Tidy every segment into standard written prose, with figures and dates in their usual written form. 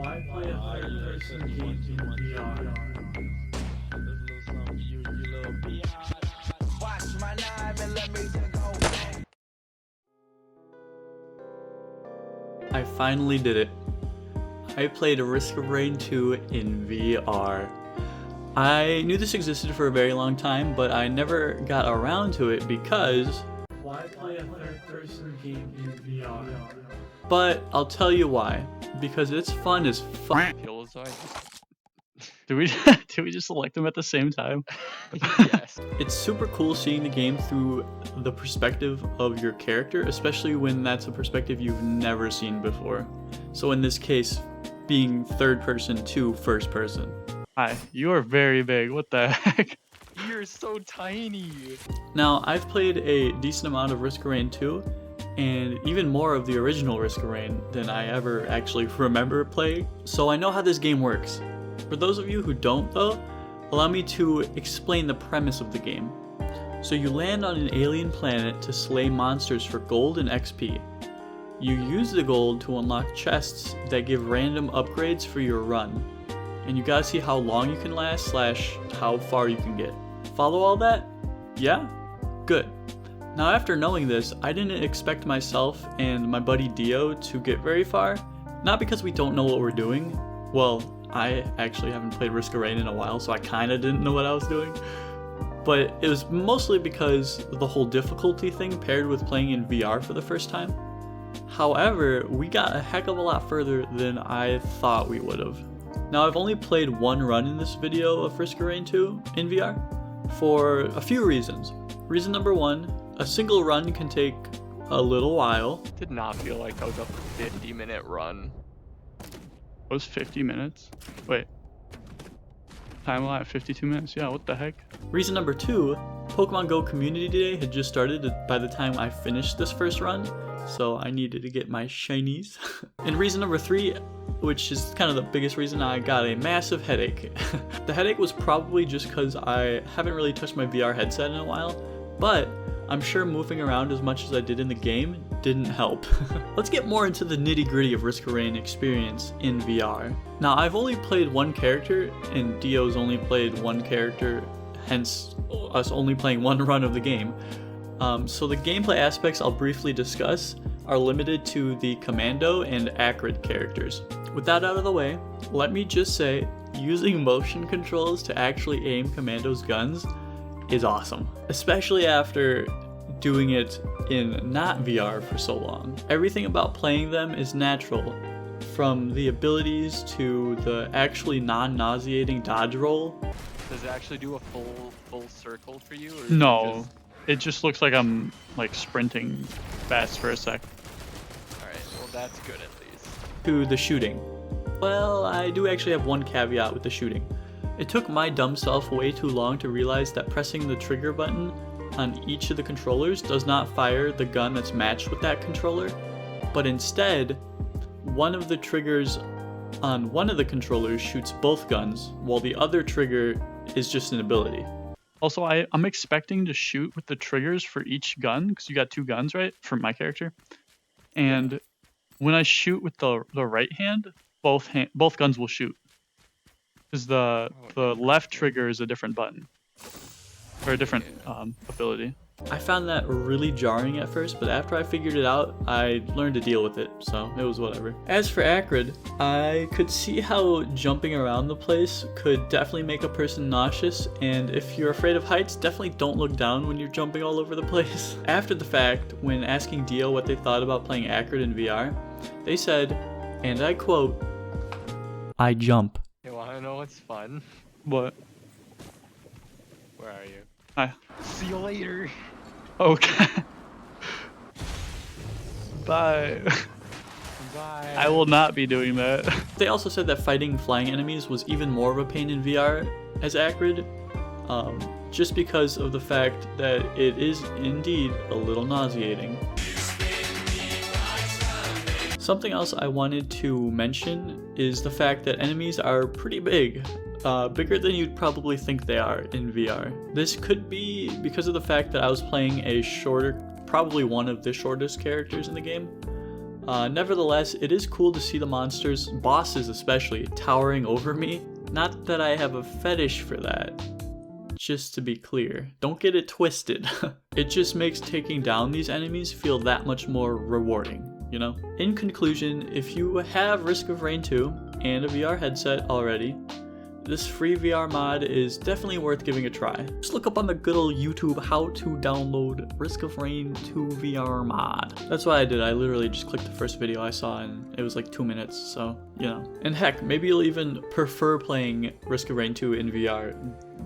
Why play a third-person game in VR? I finally did it. I played Risk of Rain 2 in VR. I knew this existed for a very long time, but I never got around to it because... Why play a third-person game in VR? But I'll tell you why. Because it's fun as fuck. Did we just select them at the same time? Yes. It's super cool seeing the game through the perspective of your character, especially when that's a perspective you've never seen before. So in this case, being third person to first person. Hi, you are very big. What the heck? You're so tiny. Now, I've played a decent amount of Risk of Rain 2, and even more of the original Risk of Rain than I ever actually remember playing, so I know how this game works. For those of you who don't though, allow me to explain the premise of the game. So you land on an alien planet to slay monsters for gold and XP. You use the gold to unlock chests that give random upgrades for your run. And you gotta see how long you can last / how far you can get. Follow all that? Yeah? Good. Now after knowing this, I didn't expect myself and my buddy Dio to get very far. Not because we don't know what we're doing. Well, I actually haven't played Risk of Rain in a while, so I kinda didn't know what I was doing. But it was mostly because the whole difficulty thing paired with playing in VR for the first time. However, we got a heck of a lot further than I thought we would have. Now I've only played one run in this video of Risk of Rain 2 in VR for a few reasons. Reason number one, a single run can take a little while. Did not feel like that was a 50-minute run. It was 50 minutes? Wait. Time at 52 minutes? Yeah, what the heck? Reason number two, Pokemon Go Community Day had just started by the time I finished this first run, so I needed to get my shinies. And reason number three, which is kind of the biggest reason, I got a massive headache. The headache was probably just because I haven't really touched my VR headset in a while, but I'm sure moving around as much as I did in the game didn't help. Let's get more into the nitty-gritty of Risk of Rain experience in VR. Now, I've only played one character, and Dio's only played one character, hence us only playing one run of the game. So the gameplay aspects I'll briefly discuss are limited to the Commando and Acrid characters. With that out of the way, let me just say, using motion controls to actually aim Commando's guns is awesome, especially after doing it in not VR for so long. Everything about playing them is natural, from the abilities to the actually non-nauseating dodge roll. Does it actually do a full circle for you? Or No, it just looks like I'm like sprinting fast for a sec. Alright, well that's good at least. To the shooting. Well, I do actually have one caveat with the shooting. It took my dumb self way too long to realize that pressing the trigger button on each of the controllers does not fire the gun that's matched with that controller, but instead, one of the triggers on one of the controllers shoots both guns, while the other trigger is just an ability. Also, I'm expecting to shoot with the triggers for each gun, because you got two guns, right, for my character. And when I shoot with the right hand, both guns will shoot. Because the left trigger is a different button. Or a different ability. I found that really jarring at first, but after I figured it out, I learned to deal with it, so it was whatever. As for Acrid, I could see how jumping around the place could definitely make a person nauseous, and if you're afraid of heights, definitely don't look down when you're jumping all over the place. After the fact, when asking Dio what they thought about playing Acrid in VR, they said, and I quote, "I jump." You wanna know what's fun? What? Where are you? Hi. See you later. Okay. Bye. Bye. I will not be doing that. They also said that fighting flying enemies was even more of a pain in VR as Acrid, just because of the fact that it is indeed a little nauseating. Something else I wanted to mention is the fact that enemies are pretty big. Bigger than you'd probably think they are in VR. This could be because of the fact that I was playing a shorter, probably one of the shortest characters in the game. Nevertheless, it is cool to see the monsters, bosses especially, towering over me. Not that I have a fetish for that. Just to be clear, don't get it twisted. It just makes taking down these enemies feel that much more rewarding, you know? In conclusion, if you have Risk of Rain 2 and a VR headset already, this free VR mod is definitely worth giving a try. Just look up on the good old YouTube how to download Risk of Rain 2 VR mod. That's what I did. I literally just clicked the first video I saw and it was like 2 minutes, so, you know. And heck, maybe you'll even prefer playing Risk of Rain 2 in VR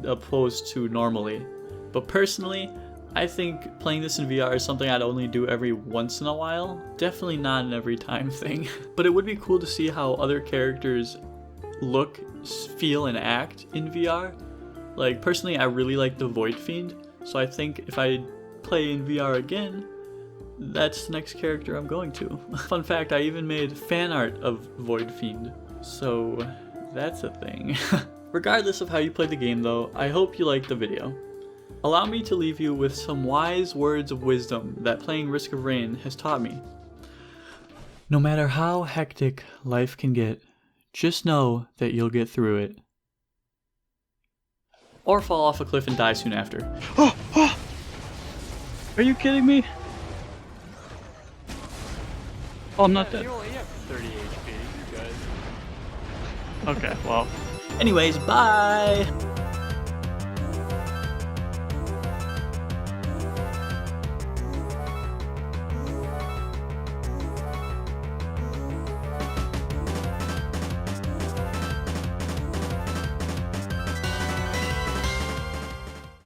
opposed to normally. But personally, I think playing this in VR is something I'd only do every once in a while. Definitely not an every time thing. But it would be cool to see how other characters look, feel, and act in VR. Like, personally, I really like the Void Fiend, so I think if I play in VR again, that's the next character I'm going to. Fun fact, I even made fan art of Void Fiend, so that's a thing. Regardless of how you play the game though, I hope you liked the video. Allow me to leave you with some wise words of wisdom that playing Risk of Rain has taught me. No matter how hectic life can get, just know that you'll get through it. Or fall off a cliff and die soon after. Are you kidding me? Oh, I'm not dead. You only have 30 HP, you guys. Okay, well. Anyways, bye!